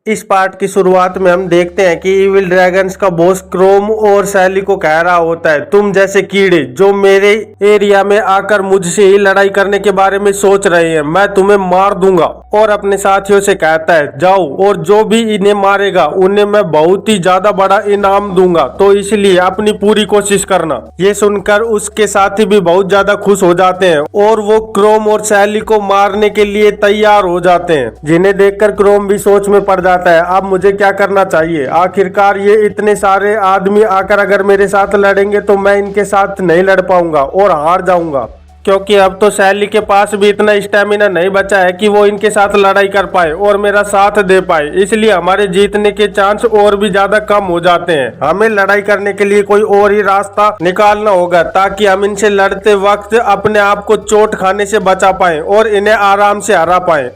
इस पार्ट की शुरुआत में हम देखते हैं कि इविल ड्रैगन्स का बॉस क्रोम और सैली को कह रहा होता है, तुम जैसे कीड़े जो मेरे एरिया में आकर मुझसे ही लड़ाई करने के बारे में सोच रहे हैं, मैं तुम्हें मार दूंगा। और अपने साथियों से कहता है, जाओ और जो भी इन्हें मारेगा उन्हें मैं बहुत ही ज्यादा बड़ा इनाम दूंगा, तो इसलिए अपनी पूरी कोशिश करना। ये सुनकर उसके साथी भी बहुत ज्यादा खुश हो जाते हैं और वो क्रोम और सैली को मारने के लिए तैयार हो जाते हैं, जिन्हें देखकर क्रोम भी सोच में पड़ जाता है, अब मुझे क्या करना चाहिए। आखिरकार ये इतने सारे आदमी आकर अगर मेरे साथ लड़ेंगे तो मैं इनके साथ नहीं लड़ पाऊंगा और हार जाऊंगा, क्योंकि अब तो सैली के पास भी इतना स्टेमिना नहीं बचा है कि वो इनके साथ लड़ाई कर पाए और मेरा साथ दे पाए, इसलिए हमारे जीतने के चांस और भी ज्यादा कम हो जाते हैं। हमें लड़ाई करने के लिए कोई और ही रास्ता निकालना होगा ताकि हम इनसे लड़ते वक्त अपने आप को चोट खाने से बचा पाए और इन्हें आराम से हरा पाए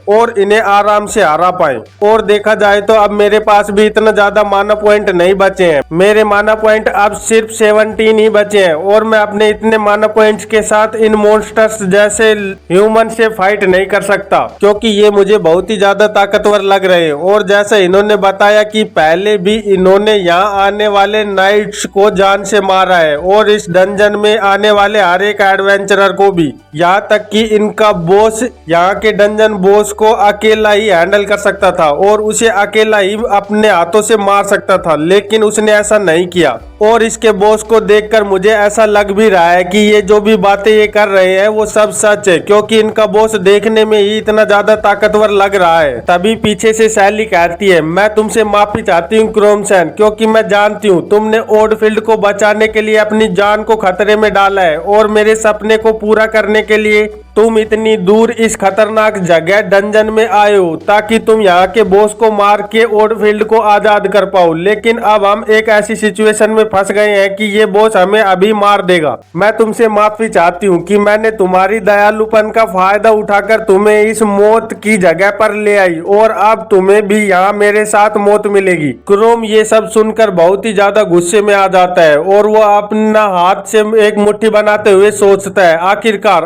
और देखा जाए तो अब मेरे पास भी इतना ज्यादा माना पॉइंट नहीं बचे हैं, मेरे माना पॉइंट अब सिर्फ 17 ही बचे हैं और मैं अपने इतने माना पॉइंट्स के साथ इन मॉन्स्टर्स जैसे ह्यूमन से फाइट नहीं कर सकता, क्योंकि ये मुझे बहुत ही ज्यादा ताकतवर लग रहे हैं। और जैसे इन्होंने बताया कि पहले भी इन्होंने यहाँ आने वाले नाइट्स को जान से मारा है और इस डंजन में आने वाले हर एक एडवेंचरर को भी, यहाँ तक कि इनका बॉस यहाँ के डंजन बॉस को अकेला ही हैंडल कर सकता था और उसे अकेला ही अपने हाथों से मार सकता था, लेकिन उसने ऐसा नहीं किया। और इसके बॉस को देखकर मुझे ऐसा लग भी रहा है कि ये जो भी बातें ये कर रहे हैं वो सब सच है, क्योंकि इनका बॉस देखने में ही इतना ज्यादा ताकतवर लग रहा है। तभी पीछे से सैली कहती है, मैं तुमसे माफी चाहती हूँ क्रोमसन, क्योंकि मैं जानती हूँ तुमने ओडफील्ड को बचाने के लिए अपनी जान को खतरे में डाला है और मेरे सपने को पूरा करने के लिए तुम इतनी दूर इस खतरनाक जगह डंजन में आए हो ताकि तुम यहाँ के बॉस को मार के ओडफील्ड को आजाद कर पाओ। लेकिन अब हम एक ऐसी सिचुएशन में फंस गए हैं कि ये बॉस हमें अभी मार देगा। मैं तुमसे माफी चाहती हूँ कि मैंने तुम्हारी दयालुपन का फायदा उठाकर तुम्हें इस मौत की जगह पर ले आई और अब तुम्हें भी यहाँ मेरे साथ मौत मिलेगी। क्रोम ये सब सुनकर बहुत ही ज्यादा गुस्से में आ जाता है और वो अपना हाथ से एक मुट्ठी बनाते हुए सोचता है,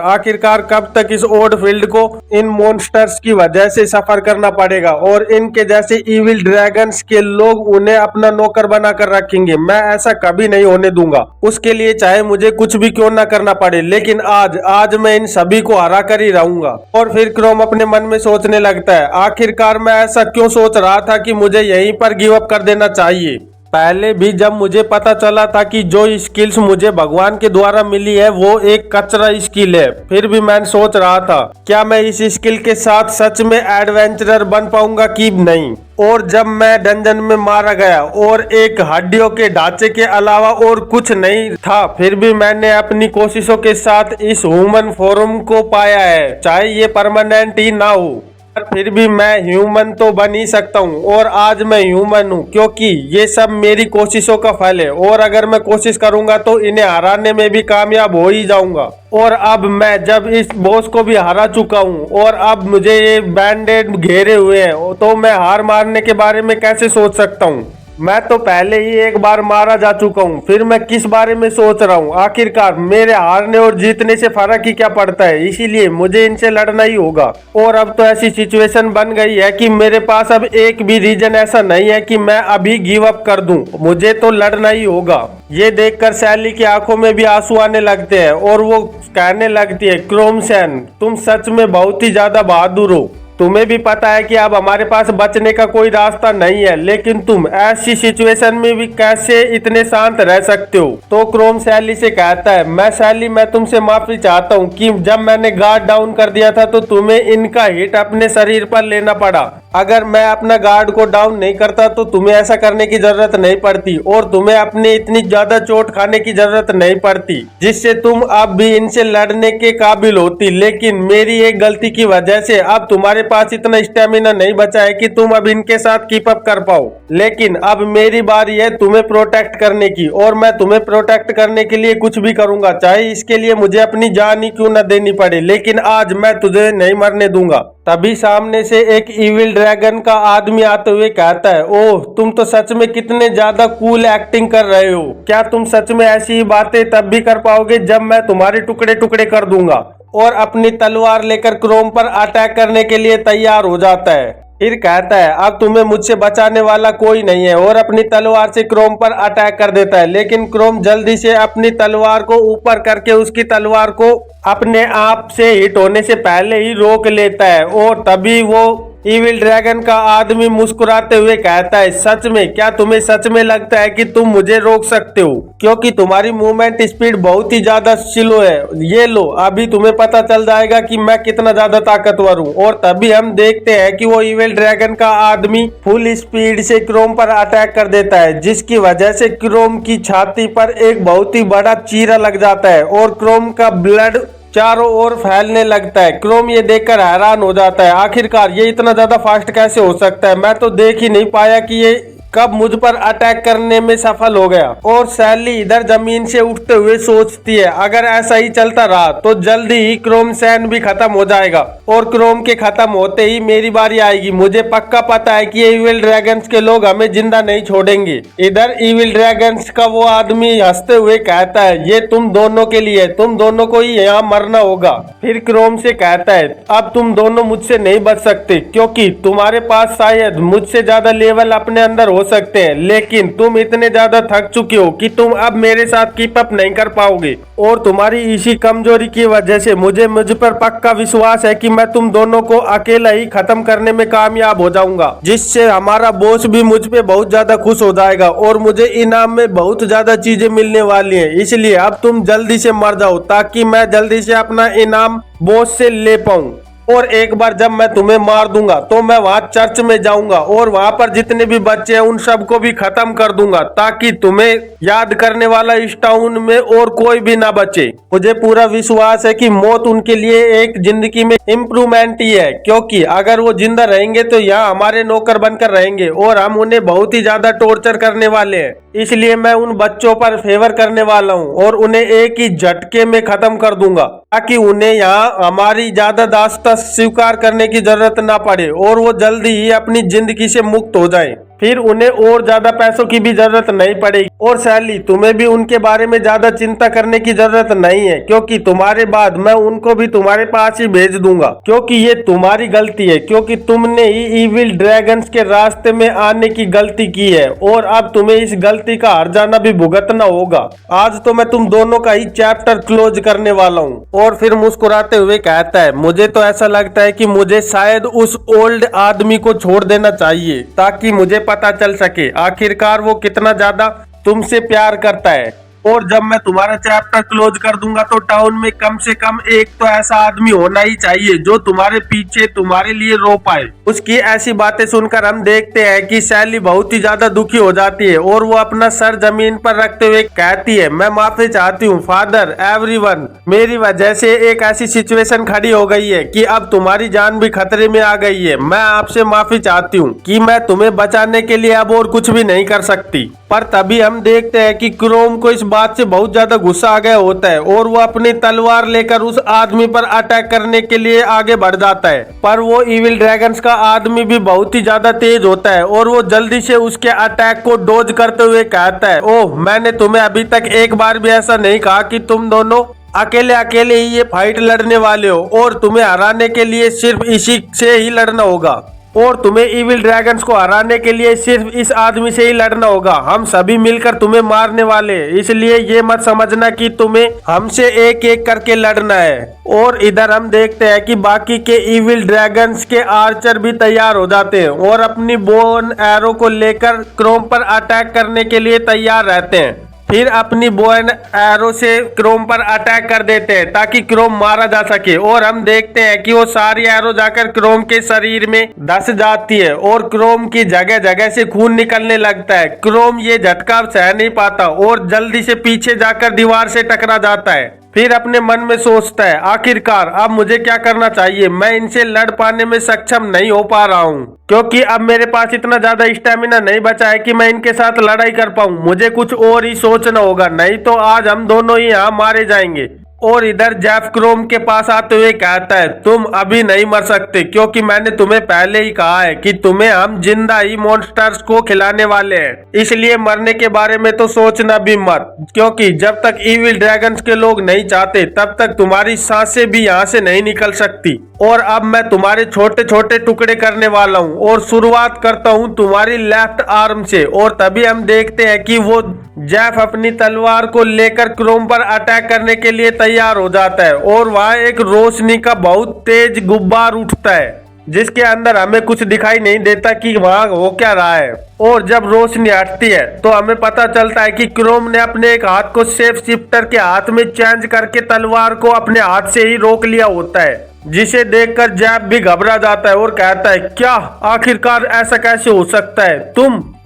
आखिरकार कब तक इस ओडफील्ड को इन मॉन्स्टर्स की वजह से सफर करना पड़ेगा और इनके जैसे इविल ड्रैगन्स के लोग उन्हें अपना नौकर बनाकर रखेंगे। मैं ऐसा कभी नहीं होने दूंगा, उसके लिए चाहे मुझे कुछ भी क्यों ना करना पड़े, लेकिन आज मैं इन सभी को हरा कर ही रहूंगा। और फिर क्रोम अपने मन में सोचने लगता है, आखिरकार मैं ऐसा क्यों सोच रहा था कि मुझे यहीं पर गिव अप कर देना चाहिए। पहले भी जब मुझे पता चला था कि जो स्किल्स मुझे भगवान के द्वारा मिली है वो एक कचरा स्किल है, फिर भी मैं सोच रहा था क्या मैं इस स्किल के साथ सच में एडवेंचरर बन पाऊंगा कि नहीं। और जब मैं डंजन में मारा गया और एक हड्डियों के ढांचे के अलावा और कुछ नहीं था, फिर भी मैंने अपनी कोशिशों के साथ इस ह्यूमन फॉर्म को पाया है, चाहे ये परमानेंट ही ना हो, फिर भी मैं ह्यूमन तो बन ही सकता हूँ और आज मैं ह्यूमन हूँ, क्योंकि ये सब मेरी कोशिशों का फल है और अगर मैं कोशिश करूंगा तो इन्हें हराने में भी कामयाब हो ही जाऊंगा। और अब मैं जब इस बॉस को भी हरा चुका हूँ और अब मुझे ये बैंडेड घेरे हुए हैं, तो मैं हार मारने के बारे में कैसे सोच सकता हूँ। मैं तो पहले ही एक बार मारा जा चुका हूँ, फिर मैं किस बारे में सोच रहा हूँ। आखिरकार मेरे हारने और जीतने से फर्क ही क्या पड़ता है, इसीलिए मुझे इनसे लड़ना ही होगा। और अब तो ऐसी सिचुएशन बन गई है कि मेरे पास अब एक भी रीजन ऐसा नहीं है कि मैं अभी गिव अप कर दूं, मुझे तो लड़ना ही होगा। ये देखकर सैली की आंखों में भी आंसू आने लगते हैं और वो कहने लगती है, क्रोमसन तुम सच में बहुत ही ज्यादा बहादुर हो, तुम्हें भी पता है कि अब हमारे पास बचने का कोई रास्ता नहीं है, लेकिन तुम ऐसी सिचुएशन में भी कैसे इतने शांत रह सकते हो। तो क्रोम सैली से कहता है, मैं तुमसे माफी चाहता हूँ कि जब मैंने गार्ड डाउन कर दिया था तो तुम्हें इनका हिट अपने शरीर पर लेना पड़ा। अगर मैं अपना गार्ड को डाउन नहीं करता तो तुम्हें ऐसा करने की जरूरत नहीं पड़ती और तुम्हें अपने इतनी ज्यादा चोट खाने की जरूरत नहीं पड़ती, जिससे तुम अब भी इनसे लड़ने के काबिल होती। लेकिन मेरी एक गलती की वजह से अब तुम्हारे पास इतना स्टेमिना नहीं बचा है कि तुम अब इनके साथ कीप अप कर पाओ। लेकिन अब मेरी बारी है तुम्हें प्रोटेक्ट करने की और मैं तुम्हें प्रोटेक्ट करने के लिए कुछ भी करूंगा, चाहे इसके लिए मुझे अपनी जान ही क्यों न देनी पड़े, लेकिन आज मैं तुझे नहीं मरने दूंगा। तभी सामने से एक इविल ड्रैगन का आदमी आते हुए कहता है, ओह तुम तो सच में कितने ज्यादा कूल एक्टिंग कर रहे हो, क्या तुम सच में ऐसी ही बातें तब भी कर पाओगे जब मैं तुम्हारे टुकड़े टुकड़े कर दूंगा। और अपनी तलवार लेकर क्रोम पर अटैक करने के लिए तैयार हो जाता है। फिर कहता है अब तुम्हें मुझसे बचाने वाला कोई नहीं है और अपनी तलवार से क्रोम पर अटैक कर देता है। लेकिन क्रोम जल्दी से अपनी तलवार को ऊपर करके उसकी तलवार को अपने आप से हिट होने से पहले ही रोक लेता है और तभी वो इविल ड्रैगन का आदमी मुस्कुराते हुए कहता है सच में, क्या तुम्हें सच में लगता है कि तुम मुझे रोक सकते हो? क्योंकि तुम्हारी मूवमेंट स्पीड बहुत ही ज्यादा स्लो है। ये लो, अभी तुम्हें पता चल जाएगा कि मैं कितना ज्यादा ताकतवर हूँ। और तभी हम देखते हैं कि वो इविल ड्रैगन का आदमी फुल स्पीड से क्रोम पर अटैक कर देता है, जिसकी वजह से क्रोम की छाती पर एक बहुत ही बड़ा चीरा लग जाता है और क्रोम का ब्लड चारों ओर फैलने लगता है। क्रोम ये देखकर हैरान हो जाता है, आखिरकार ये इतना ज्यादा फास्ट कैसे हो सकता है? मैं तो देख ही नहीं पाया कि ये कब मुझ पर अटैक करने में सफल हो गया। और सैली इधर जमीन से उठते हुए सोचती है अगर ऐसा ही चलता रहा तो जल्दी ही क्रोम सैन भी खत्म हो जाएगा और क्रोम के खत्म होते ही मेरी बारी आएगी। मुझे पक्का पता है कि ये इविल ड्रैगन्स के लोग हमें जिंदा नहीं छोड़ेंगे। इधर इविल ड्रैगन्स का वो आदमी हंसते हुए कहता है ये तुम दोनों के लिए, तुम दोनों को ही यहाँ मरना होगा। फिर क्रोम से कहता है अब तुम दोनों मुझसे नहीं बच सकते क्योंकि तुम्हारे पास शायद मुझसे ज्यादा लेवल अपने अंदर हो सकते हैं, लेकिन तुम इतने ज्यादा थक चुके हो कि तुम अब मेरे साथ कीप अप नहीं कर पाओगे। और तुम्हारी इसी कमजोरी की वजह से मुझ पर पक्का विश्वास है कि मैं तुम दोनों को अकेला ही खत्म करने में कामयाब हो जाऊंगा, जिससे हमारा बॉस भी मुझ पे बहुत ज्यादा खुश हो जाएगा और मुझे इनाम में बहुत ज्यादा चीजें मिलने वाली हैं। इसलिए अब तुम जल्दी से मर जाओ ताकि मैं जल्दी से अपना इनाम बॉस से ले पाऊं। और एक बार जब मैं तुम्हें मार दूंगा तो मैं वहां चर्च में जाऊंगा और वहां पर जितने भी बच्चे हैं उन सबको भी खत्म कर दूंगा ताकि तुम्हें याद करने वाला इस टाउन में और कोई भी ना बचे। मुझे पूरा विश्वास है कि मौत उनके लिए एक जिंदगी में इम्प्रूवमेंट ही है, क्योंकि अगर वो जिंदा रहेंगे तो यहाँ हमारे नौकर बनकर रहेंगे और हम उन्हें बहुत ही ज्यादा टॉर्चर करने वाले हैं। इसलिए मैं उन बच्चों पर फेवर करने वाला हूँ और उन्हें एक ही झटके में खत्म कर दूंगा ताकि उन्हें यहाँ हमारी ज्यादा दास्तां स्वीकार करने की जरूरत ना पड़े और वो जल्दी ही अपनी जिंदगी से मुक्त हो जाए। फिर उन्हें और ज्यादा पैसों की भी जरूरत नहीं पड़ेगी। और सैली, तुम्हें भी उनके बारे में ज्यादा चिंता करने की जरूरत नहीं है क्योंकि तुम्हारे बाद मैं उनको भी तुम्हारे पास ही भेज दूंगा, क्योंकि ये तुम्हारी गलती है, क्योंकि तुमने ही इविल ड्रैगन्स के रास्ते में आने की गलती की है और अब तुम्हें इस गलती का हर्जाना भी भुगतना होगा। आज तो मैं तुम दोनों का ही चैप्टर क्लोज करने वाला हूँ। और फिर मुस्कुराते हुए कहता है मुझे तो ऐसा लगता है कि मुझे शायद उस ओल्ड आदमी को छोड़ देना चाहिए ताकि मुझे पता चल सके आखिरकार वो कितना ज्यादा तुमसे प्यार करता है। और जब मैं तुम्हारा चैप्टर क्लोज कर दूंगा तो टाउन में कम से कम एक तो ऐसा आदमी होना ही चाहिए जो तुम्हारे पीछे तुम्हारे लिए रो पाए। उसकी ऐसी बातें सुनकर हम देखते हैं कि सैली बहुत ही ज्यादा दुखी हो जाती है और वो अपना सर जमीन पर रखते हुए कहती है मैं माफी चाहती हूँ फादर एवरीवन, मेरी वजह से एक ऐसी सिचुएशन खड़ी हो गई है कि अब तुम्हारी जान भी खतरे में आ गई है। मैं आपसे माफी चाहती हूँ कि मैं तुम्हें बचाने के लिए अब और कुछ भी नहीं कर सकती। पर तभी हम देखते हैं कि क्रोम को इस बात से बहुत ज्यादा गुस्सा आ गया होता है और वो अपनी तलवार लेकर उस आदमी पर अटैक करने के लिए आगे बढ़ जाता है। पर वो इविल ड्रैगन्स का आदमी भी बहुत ही ज्यादा तेज होता है और वो जल्दी से उसके अटैक को डोज करते हुए कहता है ओह, मैंने तुम्हें अभी तक एक बार भी ऐसा नहीं कहा कि तुम दोनों अकेले अकेले ही ये फाइट लड़ने वाले हो और तुम्हें हराने के लिए सिर्फ इसी से ही लड़ना होगा और तुम्हें इविल ड्रैगन्स को हराने के लिए सिर्फ इस आदमी से ही लड़ना होगा। हम सभी मिलकर तुम्हें मारने वाले हैं, इसलिए ये मत समझना कि तुम्हें हमसे एक एक करके लड़ना है। और इधर हम देखते हैं कि बाकी के इविल ड्रैगन्स के आर्चर भी तैयार हो जाते हैं और अपनी बोन एरो को लेकर क्रोम पर अटैक करने के लिए तैयार रहते हैं। फिर अपनी बो एंड एरो से क्रोम पर अटैक कर देते हैं ताकि क्रोम मारा जा सके और हम देखते हैं कि वो सारी एरो जाकर क्रोम के शरीर में धस जाती है और क्रोम की जगह जगह से खून निकलने लगता है। क्रोम ये झटका सह नहीं पाता और जल्दी से पीछे जाकर दीवार से टकरा जाता है। फिर अपने मन में सोचता है आखिरकार अब मुझे क्या करना चाहिए, मैं इनसे लड़ पाने में सक्षम नहीं हो पा रहा हूँ क्योंकि अब मेरे पास इतना ज्यादा स्टेमिना नहीं बचा है कि मैं इनके साथ लड़ाई कर पाऊँ। मुझे कुछ और ही सोचना होगा, नहीं तो आज हम दोनों ही यहाँ मारे जाएंगे। और इधर जेफ क्रोम के पास आते हुए कहता है तुम अभी नहीं मर सकते, क्योंकि मैंने तुम्हें पहले ही कहा है कि तुम्हें हम जिंदा ही मॉन्स्टर्स को खिलाने वाले हैं, इसलिए मरने के बारे में तो सोचना भी मत, क्योंकि जब तक इविल ड्रैगन्स के लोग नहीं चाहते तब तक तुम्हारी सांसें भी यहाँ से नहीं निकल सकती। और अब मैं तुम्हारे छोटे छोटे टुकड़े करने वाला हूँ और शुरुआत करता हूँ तुम्हारी लेफ्ट आर्म से। और तभी हम देखते हैं कि वो जेफ अपनी तलवार को लेकर क्रोम पर अटैक करने के लिए तैयार हो जाता है और वहाँ एक रोशनी का बहुत तेज गुब्बार उठता है जिसके अंदर हमें कुछ दिखाई नहीं देता कि वहाँ हो क्या रहा है। और जब रोशनी हटती है तो हमें पता चलता है कि क्रोम ने अपने एक हाथ को शेप शिफ्टर के हाथ में चेंज करके तलवार को अपने हाथ से ही रोक लिया होता है, जिसे देखकर जेफ भी घबरा जाता है और कहता है क्या आखिरकार ऐसा कैसे हो सकता है,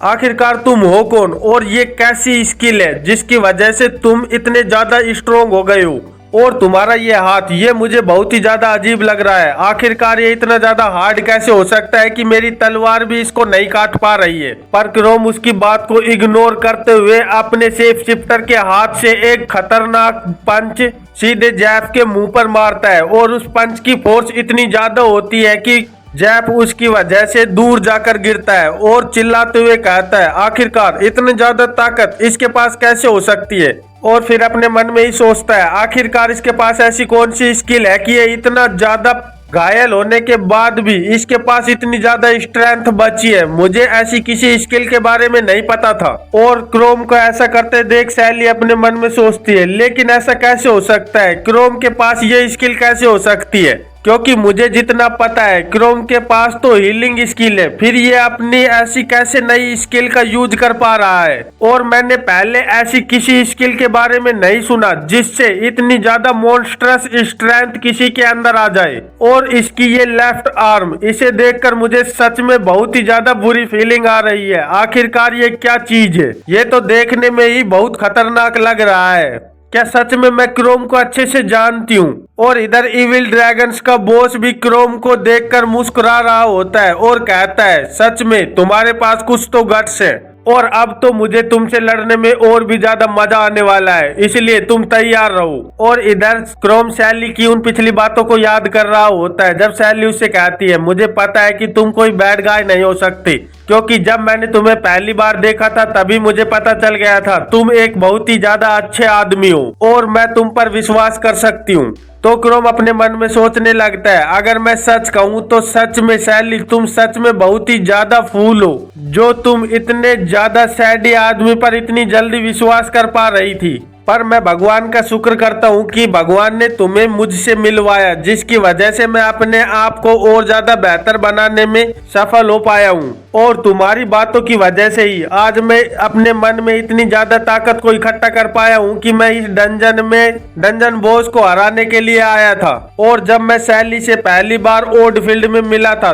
आखिरकार तुम हो कौन और ये कैसी स्किल है जिसकी वजह से तुम इतने ज्यादा स्ट्रोंग हो गए हो, और तुम्हारा ये हाथ ये मुझे बहुत ही ज्यादा अजीब लग रहा है, आखिरकार ये इतना ज्यादा हार्ड कैसे हो सकता है कि मेरी तलवार भी इसको नहीं काट पा रही है। पर क्रोम उसकी बात को इग्नोर करते हुए अपने शेप शिफ्टर के हाथ से एक खतरनाक पंच सीधे जेफ के मुंह पर मारता है और उस पंच की फोर्स इतनी ज्यादा होती है कि जेफ उसकी वजह से दूर जाकर गिरता है और चिल्लाते हुए कहता है आखिरकार इतनी ज्यादा ताकत इसके पास कैसे हो सकती है। और फिर अपने मन में ही सोचता है आखिरकार इसके पास ऐसी कौन सी स्किल है कि ये इतना ज्यादा घायल होने के बाद भी इसके पास इतनी ज्यादा स्ट्रेंथ बची है, मुझे ऐसी किसी स्किल के बारे में नहीं पता था। और क्रोम को ऐसा करते देख सैली अपने मन में सोचती है लेकिन ऐसा कैसे हो सकता है, क्रोम के पास ये स्किल कैसे हो सकती है, क्योंकि मुझे जितना पता है क्रोम के पास तो हीलिंग स्किल है, फिर ये अपनी ऐसी कैसे नई स्किल का यूज कर पा रहा है। और मैंने पहले ऐसी किसी स्किल के बारे में नहीं सुना जिससे इतनी ज्यादा मॉन्स्ट्रस स्ट्रेंथ किसी के अंदर आ जाए। और इसकी ये लेफ्ट आर्म, इसे देखकर मुझे सच में बहुत ही ज्यादा बुरी फीलिंग आ रही है, आखिरकार ये क्या चीज है, ये तो देखने में ही बहुत खतरनाक लग रहा है, क्या सच में मैं क्रोम को अच्छे से जानती हूँ। और इधर इविल ड्रैगन्स का बॉस भी क्रोम को देखकर मुस्कुरा रहा होता है और कहता है सच में तुम्हारे पास कुछ तो गट्स है और अब तो मुझे तुमसे लड़ने में और भी ज्यादा मजा आने वाला है, इसलिए तुम तैयार रहो। और इधर क्रोम सैली की उन पिछली बातों को याद कर रहा होता है जब सैली उससे कहती है मुझे पता है कि तुम कोई बैड गाय नहीं हो सकती, क्योंकि जब मैंने तुम्हें पहली बार देखा था तभी मुझे पता चल गया था तुम एक बहुत ही ज्यादा अच्छे आदमी हो और मैं तुम पर विश्वास कर सकती हूँ। तो क्रोम अपने मन में सोचने लगता है अगर मैं सच कहूँ तो सच में सैली तुम सच में बहुत ही ज्यादा फूल हो, जो तुम इतने ज्यादा सैडी आदमी पर इतनी जल्दी विश्वास कर पा रही थी। पर मैं भगवान का शुक्र करता हूँ कि भगवान ने तुम्हें मुझसे मिलवाया, जिसकी वजह से मैं अपने आप को और ज्यादा बेहतर बनाने में सफल हो पाया हूँ। और तुम्हारी बातों की वजह से ही आज मैं अपने मन में इतनी ज्यादा ताकत को इकट्ठा कर पाया हूँ कि मैं इस डंजन बॉस को हराने के लिए आया था। और जब मैं सैली से पहली बार ओल्ड फील्ड में मिला था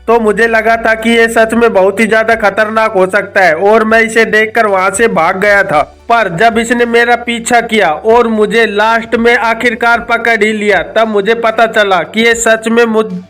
तो मुझे लगा था कि ये सच में बहुत ही ज्यादा खतरनाक हो सकता है और मैं इसे देखकर वहां से भाग गया था। पर जब इसने मेरा पीछा किया और मुझे लास्ट में आखिरकार पकड़ ही लिया तब मुझे पता चला कि ये सच में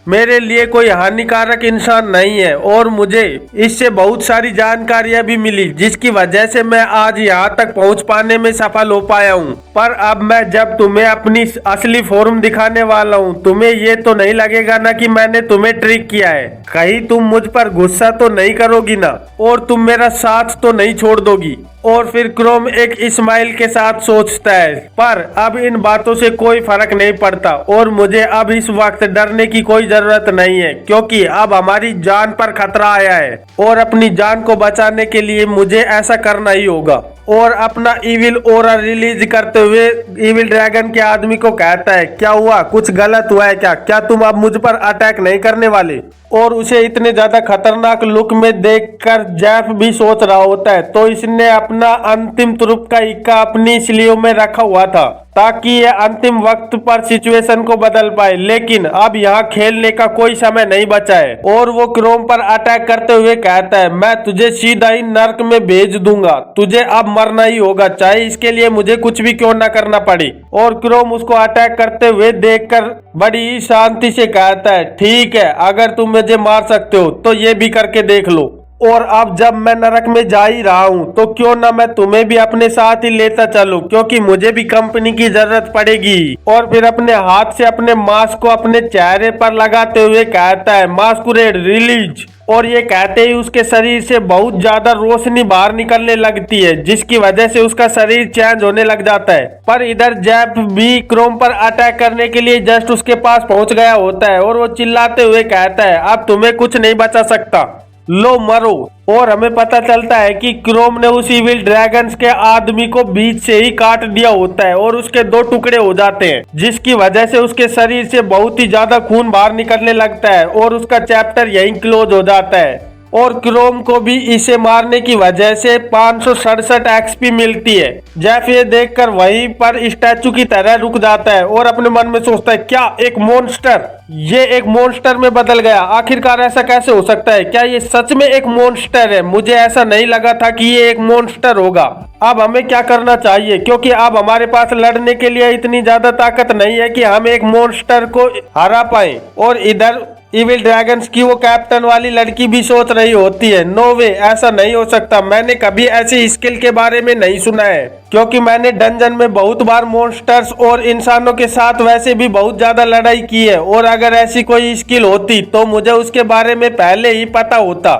मेरे लिए कोई हानिकारक इंसान नहीं है और मुझे इससे बहुत सारी जानकारियां भी मिली जिसकी वजह से मैं आज यहाँ तक पहुँच पाने में सफल हो पाया हूँ। पर अब मैं जब तुम्हें अपनी असली फॉर्म दिखाने वाला हूँ तुम्हें ये तो नहीं लगेगा ना कि मैंने तुम्हें ट्रिक किया है, कहीं तुम मुझ पर गुस्सा तो नहीं करोगी ना और तुम मेरा साथ तो नहीं छोड़ दोगी। और फिर क्रोम एक स्माइल के साथ सोचता है पर अब इन बातों से कोई फर्क नहीं पड़ता और मुझे अब इस वक्त डरने की कोई जरूरत नहीं है, क्योंकि अब हमारी जान पर खतरा आया है और अपनी जान को बचाने के लिए मुझे ऐसा करना ही होगा। और अपना इविल ओरा रिलीज करते हुए इविल ड्रैगन के आदमी को कहता है क्या हुआ, कुछ गलत हुआ है क्या तुम अब मुझ पर अटैक नहीं करने वाले। और उसे इतने ज्यादा खतरनाक लुक में देखकर जेफ भी सोच रहा होता है तो इसने अपना अंतिम तुरुप का इक्का अपनी स्लीव में रखा हुआ था ताकि ये अंतिम वक्त पर सिचुएशन को बदल पाए, लेकिन अब यहाँ खेलने का कोई समय नहीं बचा है। और वो क्रोम पर अटैक करते हुए कहता है मैं तुझे सीधा ही नर्क में भेज दूंगा, तुझे अब मरना ही होगा चाहे इसके लिए मुझे कुछ भी क्यों ना करना पड़े। और क्रोम उसको अटैक करते हुए देखकर बड़ी ही शांति से कहता है ठीक है, अगर तुम मुझे मार सकते हो तो ये भी करके देख लो। और अब जब मैं नरक में जा ही रहा हूँ तो क्यों ना मैं तुम्हें भी अपने साथ ही लेता चलूं, क्योंकि मुझे भी कंपनी की जरूरत पड़ेगी। और फिर अपने हाथ से अपने मास्क को अपने चेहरे पर लगाते हुए कहता है मास्कुरेड रिलीज। और ये कहते ही उसके शरीर से बहुत ज्यादा रोशनी बाहर निकलने लगती है, जिसकी वजह से उसका शरीर चेंज होने लग जाता है। पर इधर जैप भी क्रोम पर अटैक करने के लिए जस्ट उसके पास पहुंच गया होता है और वो चिल्लाते हुए कहता है अब तुम्हें कुछ नहीं बचा सकता, लो मरो। और हमें पता चलता है कि क्रोम ने उस इविल ड्रैगन्स के आदमी को बीच से ही काट दिया होता है और उसके 2 टुकड़े हो जाते हैं, जिसकी वजह से उसके शरीर से बहुत ही ज्यादा खून बाहर निकलने लगता है और उसका चैप्टर यहीं क्लोज हो जाता है। और क्रोम को भी इसे मारने की वजह से 567 एक्सपी मिलती है। जेफ ये देखकर वहीं पर स्टैचू की तरह रुक जाता है और अपने मन में सोचता है क्या एक मॉन्स्टर, ये एक मॉन्स्टर में बदल गया, आखिरकार ऐसा कैसे हो सकता है, क्या ये सच में एक मॉन्स्टर है, मुझे ऐसा नहीं लगा था कि ये एक मॉन्स्टर होगा। अब हमें क्या करना चाहिए, क्योंकि अब हमारे पास लड़ने के लिए इतनी ज्यादा ताकत नहीं है कि हम एक मॉन्स्टर को हरा पाए। और इधर इविल ड्रैगन्स की वो कैप्टन वाली लड़की भी सोच रही होती है नो वे, ऐसा नहीं हो सकता, मैंने कभी ऐसी स्किल के बारे में नहीं सुना है, क्योंकि मैंने डंजन में बहुत बार मॉन्स्टर्स और इंसानों के साथ वैसे भी बहुत ज्यादा लड़ाई की है, और अगर ऐसी कोई स्किल होती तो मुझे उसके बारे में पहले ही पता होता।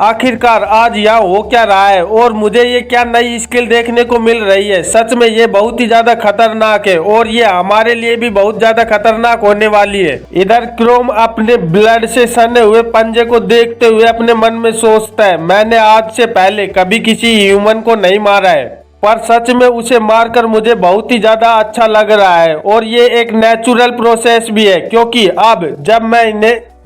आखिरकार आज यहाँ हो क्या रहा है और मुझे ये क्या नई स्किल देखने को मिल रही है। सच में ये बहुत ही ज्यादा खतरनाक है और ये हमारे लिए भी बहुत ज्यादा खतरनाक होने वाली है। इधर क्रोम अपने ब्लड से सने हुए पंजे को देखते हुए अपने मन में सोचता है मैंने आज से पहले कभी किसी ह्यूमन को नहीं मारा है, पर सच में उसे मारकर मुझे बहुत ही ज्यादा अच्छा लग रहा है। और ये एक नेचुरल प्रोसेस भी है, क्योंकि अब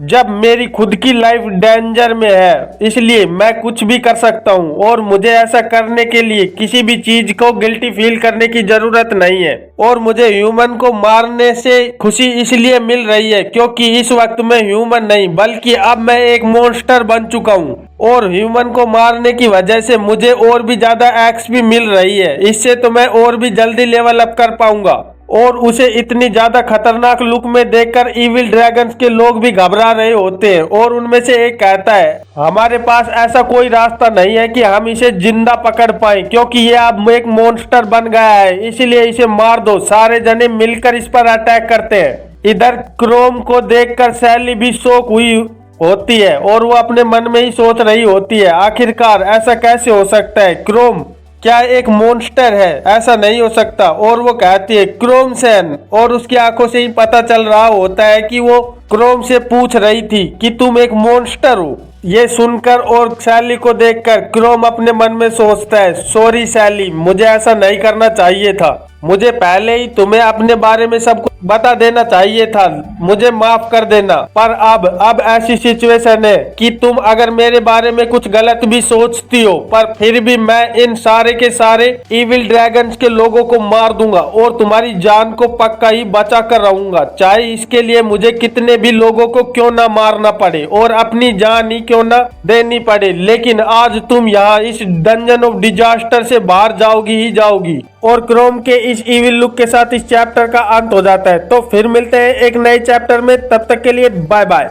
जब मेरी खुद की लाइफ डेंजर में है, इसलिए मैं कुछ भी कर सकता हूँ और मुझे ऐसा करने के लिए किसी भी चीज को गिल्टी फील करने की जरूरत नहीं है। और मुझे ह्यूमन को मारने से खुशी इसलिए मिल रही है क्योंकि इस वक्त मैं ह्यूमन नहीं बल्कि अब मैं एक मॉन्स्टर बन चुका हूँ, और ह्यूमन को मारने की वजह से मुझे और भी ज्यादा एक्सपी मिल रही है, इससे तो मैं और भी जल्दी लेवल अप कर पाऊंगा। और उसे इतनी ज्यादा खतरनाक लुक में देखकर इविल ड्रैगन्स के लोग भी घबरा रहे होते हैं, और उनमें से एक कहता है हमारे पास ऐसा कोई रास्ता नहीं है कि हम इसे जिंदा पकड़ पाएं, क्योंकि ये अब एक मॉन्स्टर बन गया है, इसलिए इसे मार दो। सारे जने मिलकर इस पर अटैक करते हैं। इधर क्रोम को देखकर सैली भी शॉक हुई होती है और वो अपने मन में ही सोच रही होती है आखिरकार ऐसा कैसे हो सकता है, क्रोम क्या एक मॉन्स्टर है, ऐसा नहीं हो सकता। और वो कहती है क्रोम सेन, और उसकी आंखों से ही पता चल रहा होता है कि वो क्रोम से पूछ रही थी कि तुम एक मॉन्स्टर हो। ये सुनकर और सैली को देखकर क्रोम अपने मन में सोचता है सॉरी सैली, मुझे ऐसा नहीं करना चाहिए था, मुझे पहले ही तुम्हें अपने बारे में सब कुछ बता देना चाहिए था, मुझे माफ कर देना। पर अब ऐसी सिचुएशन है कि तुम अगर मेरे बारे में कुछ गलत भी सोचती हो, पर फिर भी मैं इन सारे के सारे इविल ड्रैगन्स के लोगों को मार दूंगा और तुम्हारी जान को पक्का ही बचा कर रहूंगा, चाहे इसके लिए मुझे कितने भी लोगों को क्यों ना मारना पड़े और अपनी जान ही क्यों ना देनी पड़े। लेकिन आज तुम यहाँ इस डंजन ऑफ डिजास्टर से बाहर जाओगी ही जाओगी। और क्रोम के इस इविल लुक के साथ इस चैप्टर का अंत हो जाता है। तो फिर मिलते हैं एक नए चैप्टर में, तब तक के लिए बाय बाय।